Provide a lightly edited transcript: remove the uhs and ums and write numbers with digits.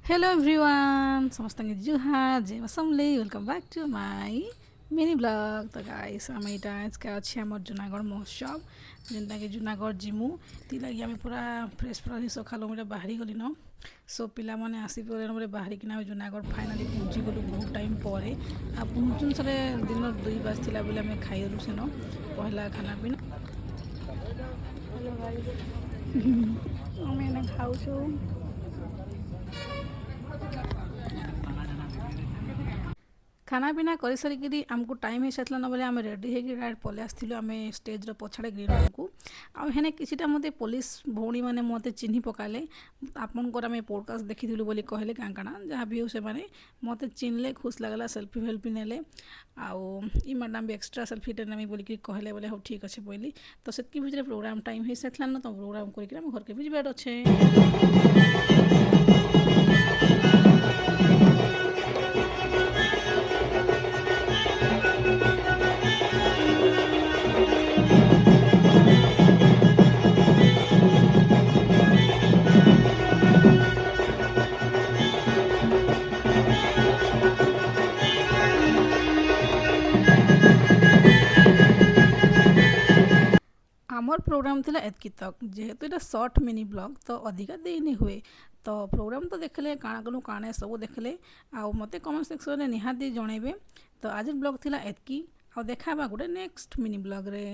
Hello everyone, समस्त जुहार जय असमले welcome back to my mini blog. तो गाइस आम यहाँ आज के अच्छे आम जूनागढ़ महोत्सव जेनटा कि जूनागढ़ जिमु ती लगी आम पूरा फ्रेश फ्रेश सकाल मुझे बाहरी गली न सो पिला माने आसी पे बाहरी किना जूनागढ़ फाइनाली पहुँची गलु बहुत टाइम पर आ पहुँचुन सारे दिन 2 बाजला बोले आम खाइलु सेन पहला खाना पीना आम खाऊ खाना पीना कर सारिकी आमको टाइम हो सारा ना बोले आम रेडी होगी डायरेक्ट पलि आसलु आम स्टेज पछाड़े ग्रीन रूम को आने किसी मत पुलिस भौणी मैंने मत चिन्ह पकाले आपंकर आम पॉडकास्ट देखी बोली कहले क्या काना जहाँ भी हो से मत चिन्हले खुश लगला सेल्फी वेल्फी नेले आउ मैडम भी एक्सट्रा सेल्फी टेनेमी बोलिक कहले बोले हाँ ठीक अच्छे बोली तो से भितर प्रोग्राम टाइम हो सारा ना तो प्रोग्राम करके घर के भी जाबार अच्छे। आमर प्रोग्राम थिला एतकी तक जेहेतु ये शॉर्ट मिनी ब्लॉग तो अधिका दे नहीं हुए तो प्रोग्राम तो देखले काଣା कलु काणे सब देखले आ मते कमेंट सेक्शन में निहाती जणेबे। तो आज ब्लॉग थिला एतकी आ देखा गोटे नेक्स्ट मिनी ब्लॉग रे।